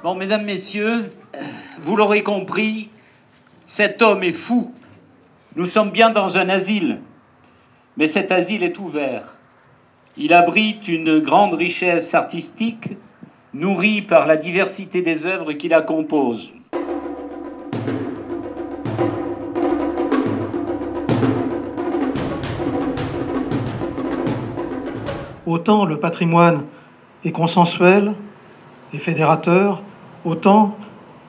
Bon, mesdames, messieurs, vous l'aurez compris, cet homme est fou. Nous sommes bien dans un asile, mais cet asile est ouvert. Il abrite une grande richesse artistique, nourrie par la diversité des œuvres qui la composent. Autant le patrimoine est consensuel et fédérateur, autant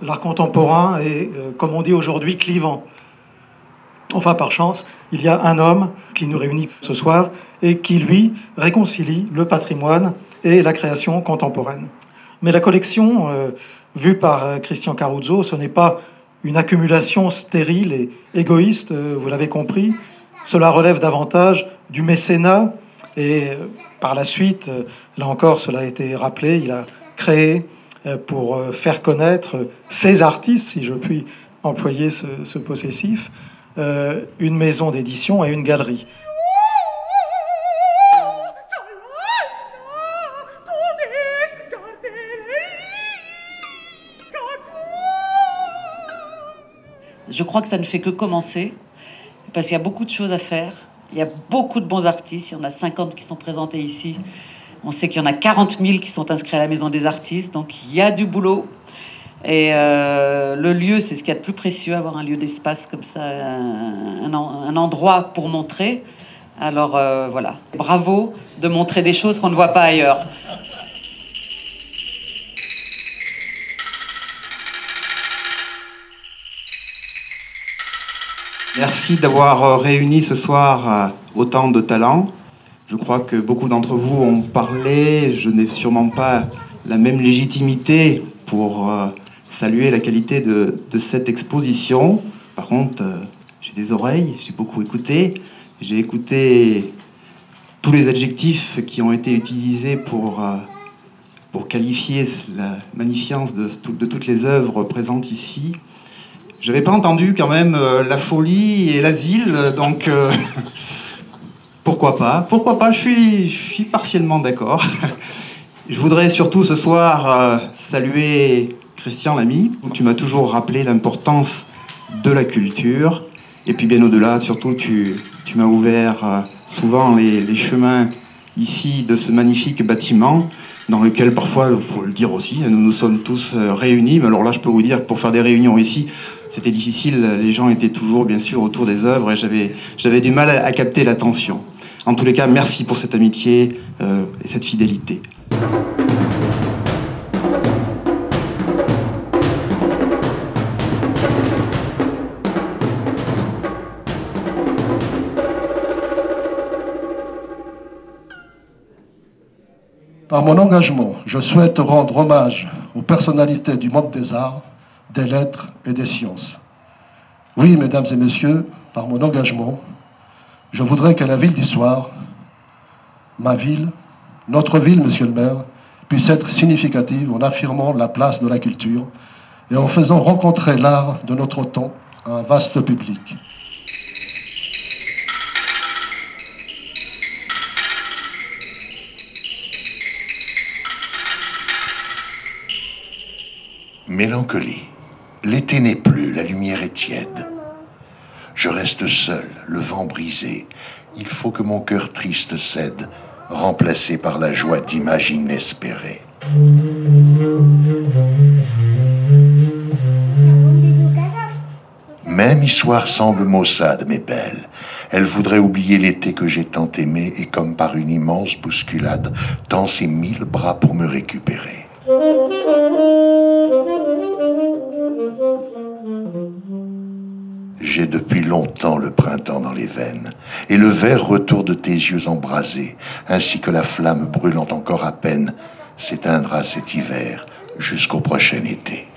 l'art contemporain est, comme on dit aujourd'hui, clivant. Enfin, par chance, il y a un homme qui nous réunit ce soir et qui, lui, réconcilie le patrimoine et la création contemporaine. Mais la collection, vue par Christian Caruso, ce n'est pas une accumulation stérile et égoïste, vous l'avez compris. Cela relève davantage du mécénat et par la suite, là encore, cela a été rappelé, il a créé pour faire connaître ses artistes, si je puis employer ce possessif, une maison d'édition et une galerie. Je crois que ça ne fait que commencer, parce qu'il y a beaucoup de choses à faire. Il y a beaucoup de bons artistes, il y en a 50 qui sont présentés ici. On sait qu'il y en a 40 000 qui sont inscrits à la Maison des Artistes, donc il y a du boulot. Et le lieu, c'est ce qu'il y a de plus précieux, avoir un lieu d'espace comme ça, un endroit pour montrer. Alors voilà, bravo de montrer des choses qu'on ne voit pas ailleurs. Merci d'avoir réuni ce soir autant de talents. Je crois que beaucoup d'entre vous ont parlé. Je n'ai sûrement pas la même légitimité pour saluer la qualité de cette exposition. Par contre, j'ai des oreilles, j'ai beaucoup écouté. J'ai écouté tous les adjectifs qui ont été utilisés pour qualifier la magnificence de toutes les œuvres présentes ici. Je n'avais pas entendu quand même la folie et l'asile, donc pourquoi pas. Pourquoi pas, je suis partiellement d'accord. Je voudrais surtout ce soir saluer Christian l'ami, où tu m'as toujours rappelé l'importance de la culture. Et puis bien au-delà, surtout tu m'as ouvert souvent les chemins ici de ce magnifique bâtiment, dans lequel parfois, il faut le dire aussi, nous nous sommes tous réunis. Mais alors là, je peux vous dire que pour faire des réunions ici, c'était difficile, les gens étaient toujours bien sûr autour des œuvres et j'avais du mal à capter l'attention. En tous les cas, merci pour cette amitié et cette fidélité. Par mon engagement, je souhaite rendre hommage aux personnalités du monde des arts, des lettres et des sciences. Oui, mesdames et messieurs, par mon engagement, je voudrais que la ville d'Issoire, ma ville, notre ville, monsieur le maire, puisse être significative en affirmant la place de la culture et en faisant rencontrer l'art de notre temps à un vaste public. Mélancolie. L'été n'est plus, la lumière est tiède. Je reste seul, le vent brisé. Il faut que mon cœur triste cède, remplacé par la joie d'images inespérées. Même Issoire semble maussade, mais belle. Elle voudrait oublier l'été que j'ai tant aimé et comme par une immense bousculade, tend ses 1000 bras pour me récupérer. J'ai depuis longtemps le printemps dans les veines, et le vert retour de tes yeux embrasés, ainsi que la flamme brûlant encore à peine, s'éteindra cet hiver jusqu'au prochain été.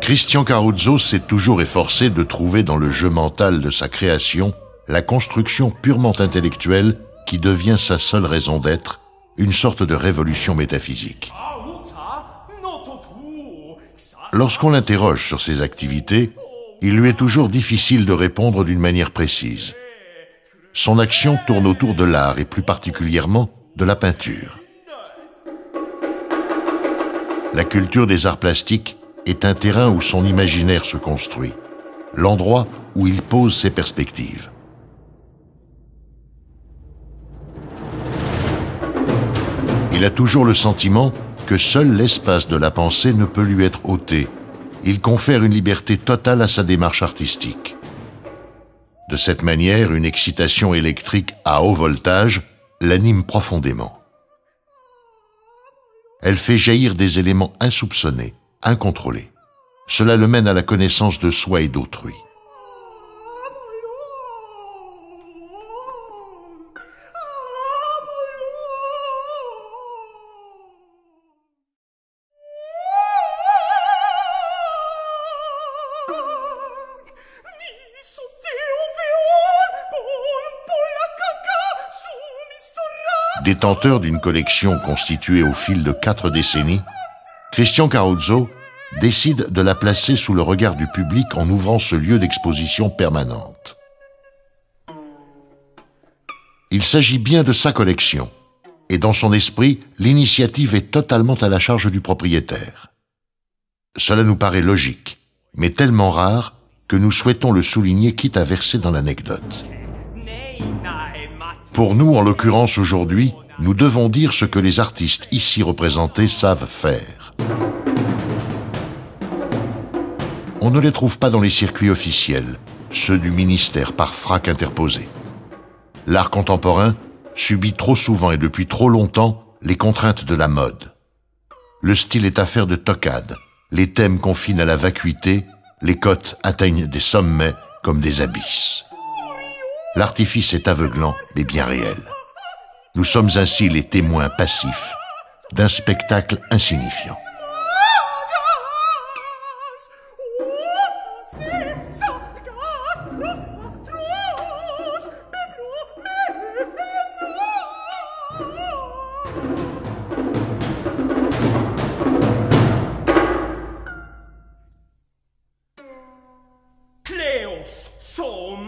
Christian Caruso s'est toujours efforcé de trouver dans le jeu mental de sa création la construction purement intellectuelle qui devient sa seule raison d'être, une sorte de révolution métaphysique. Lorsqu'on l'interroge sur ses activités, il lui est toujours difficile de répondre d'une manière précise. Son action tourne autour de l'art et plus particulièrement de la peinture. La culture des arts plastiques est un terrain où son imaginaire se construit, l'endroit où il pose ses perspectives. Il a toujours le sentiment que seul l'espace de la pensée ne peut lui être ôté. Il confère une liberté totale à sa démarche artistique. De cette manière, une excitation électrique à haut voltage l'anime profondément. Elle fait jaillir des éléments insoupçonnés, incontrôlés. Cela le mène à la connaissance de soi et d'autrui. Détenteur d'une collection constituée au fil de 4 décennies, Christian Caruso décide de la placer sous le regard du public en ouvrant ce lieu d'exposition permanente. Il s'agit bien de sa collection, et dans son esprit, l'initiative est totalement à la charge du propriétaire. Cela nous paraît logique, mais tellement rare que nous souhaitons le souligner quitte à verser dans l'anecdote. Pour nous, en l'occurrence aujourd'hui, nous devons dire ce que les artistes ici représentés savent faire. On ne les trouve pas dans les circuits officiels, ceux du ministère par frac interposé. L'art contemporain subit trop souvent et depuis trop longtemps les contraintes de la mode. Le style est affaire de toccade, les thèmes confinent à la vacuité, les cotes atteignent des sommets comme des abysses. L'artifice est aveuglant, mais bien réel. Nous sommes ainsi les témoins passifs d'un spectacle insignifiant.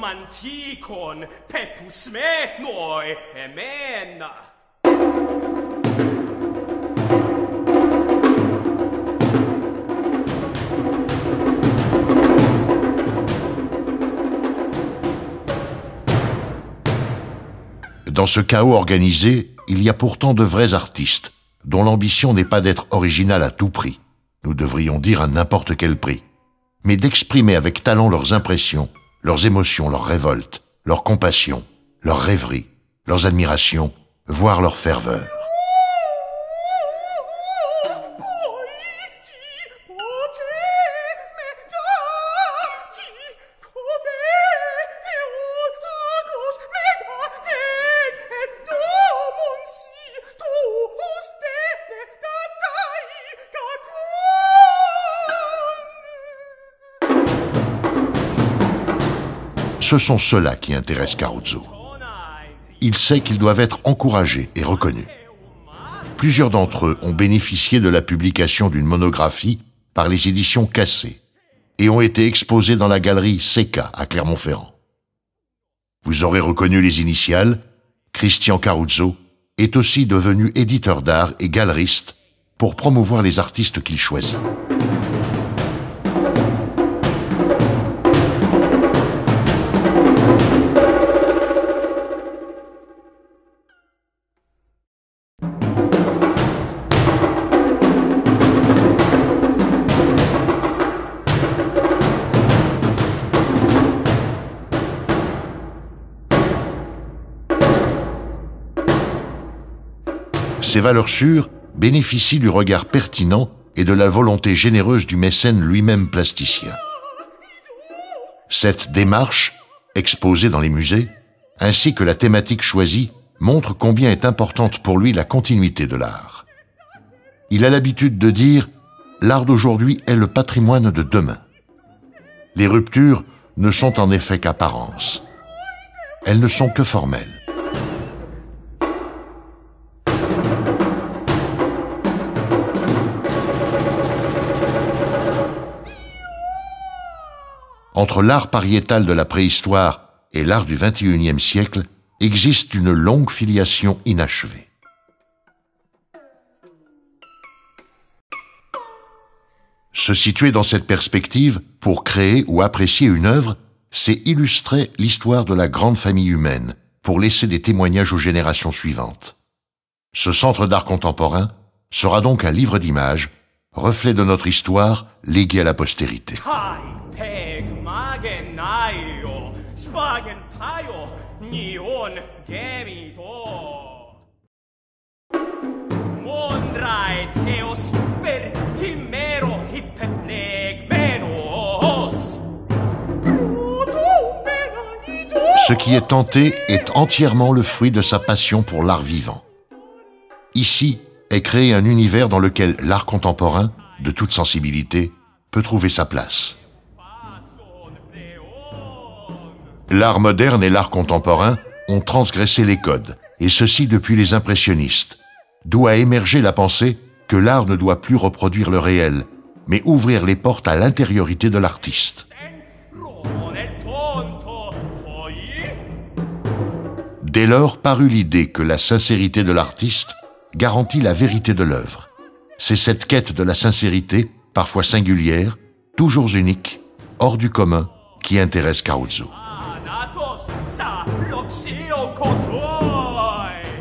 Manticon pepus me noi emena. Dans ce chaos organisé, il y a pourtant de vrais artistes, dont l'ambition n'est pas d'être original à tout prix, nous devrions dire à n'importe quel prix, mais d'exprimer avec talent leurs impressions, leurs émotions, leurs révoltes, leur compassion, leurs rêveries, leurs admirations, voire leur ferveur. Ce sont ceux-là qui intéressent Caruso. Ils savent qu'ils doivent être encouragés et reconnus. Plusieurs d'entre eux ont bénéficié de la publication d'une monographie par les éditions Cassé et ont été exposés dans la galerie Seca à Clermont-Ferrand. Vous aurez reconnu les initiales, Christian Caruso est aussi devenu éditeur d'art et galeriste pour promouvoir les artistes qu'il choisit. Ces valeurs sûres bénéficient du regard pertinent et de la volonté généreuse du mécène lui-même plasticien. Cette démarche, exposée dans les musées, ainsi que la thématique choisie, montre combien est importante pour lui la continuité de l'art. Il a l'habitude de dire « l'art d'aujourd'hui est le patrimoine de demain. Les ruptures ne sont en effet qu'apparence. Elles ne sont que formelles. Entre l'art pariétal de la préhistoire et l'art du XXIe siècle existe une longue filiation inachevée. Se situer dans cette perspective pour créer ou apprécier une œuvre, c'est illustrer l'histoire de la grande famille humaine pour laisser des témoignages aux générations suivantes. Ce centre d'art contemporain sera donc un livre d'images, reflet de notre histoire légué à la postérité. Ce qui est tenté est entièrement le fruit de sa passion pour l'art vivant. Ici est créé un univers dans lequel l'art contemporain, de toute sensibilité, peut trouver sa place. L'art moderne et l'art contemporain ont transgressé les codes, et ceci depuis les impressionnistes, d'où a émergé la pensée que l'art ne doit plus reproduire le réel, mais ouvrir les portes à l'intériorité de l'artiste. Dès lors parut l'idée que la sincérité de l'artiste garantit la vérité de l'œuvre. C'est cette quête de la sincérité, parfois singulière, toujours unique, hors du commun, qui intéresse Caruso.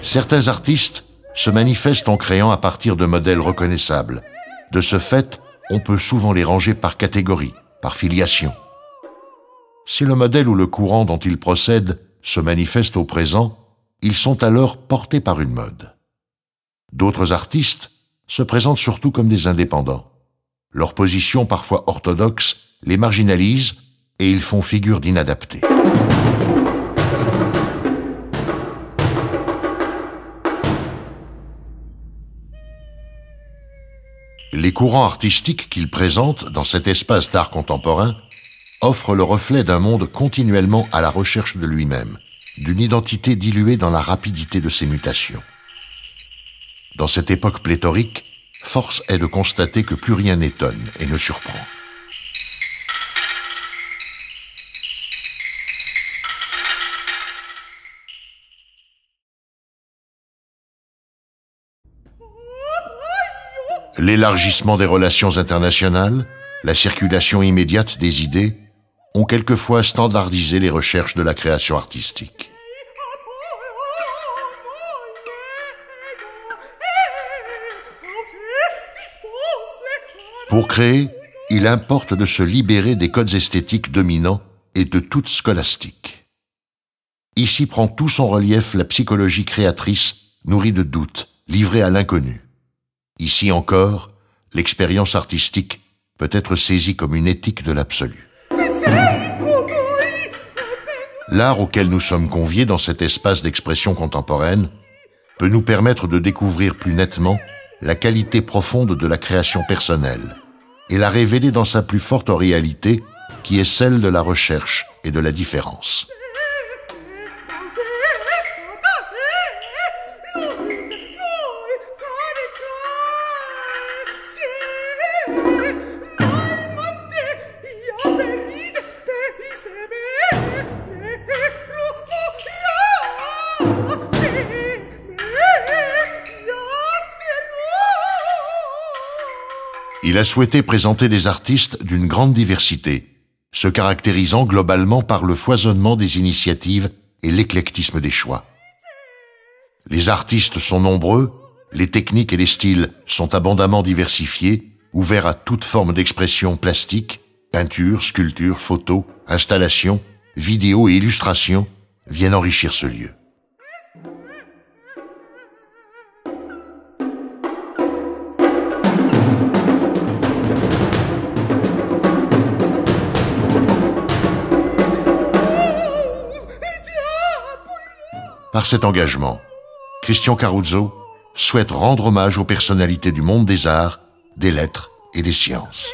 Certains artistes se manifestent en créant à partir de modèles reconnaissables. De ce fait, on peut souvent les ranger par catégorie, par filiation. Si le modèle ou le courant dont ils procèdent se manifestent au présent, ils sont alors portés par une mode. D'autres artistes se présentent surtout comme des indépendants. Leur position, parfois orthodoxe, les marginalise et ils font figure d'inadaptés. Les courants artistiques qu'ils présentent dans cet espace d'art contemporain offrent le reflet d'un monde continuellement à la recherche de lui-même, d'une identité diluée dans la rapidité de ses mutations. Dans cette époque pléthorique, force est de constater que plus rien n'étonne et ne surprend. L'élargissement des relations internationales, la circulation immédiate des idées, ont quelquefois standardisé les recherches de la création artistique. Pour créer, il importe de se libérer des codes esthétiques dominants et de toute scolastique. Ici prend tout son relief la psychologie créatrice, nourrie de doutes, livrée à l'inconnu. Ici encore, l'expérience artistique peut être saisie comme une éthique de l'absolu. L'art auquel nous sommes conviés dans cet espace d'expression contemporaine peut nous permettre de découvrir plus nettement la qualité profonde de la création personnelle et la révéler dans sa plus forte réalité qui est celle de la recherche et de la différence. Il a souhaité présenter des artistes d'une grande diversité, se caractérisant globalement par le foisonnement des initiatives et l'éclectisme des choix. Les artistes sont nombreux, les techniques et les styles sont abondamment diversifiés, ouverts à toute forme d'expression plastique, peinture, sculpture, photo, installation, vidéo et illustration viennent enrichir ce lieu. Par cet engagement, Christian Caruso souhaite rendre hommage aux personnalités du monde des arts, des lettres et des sciences.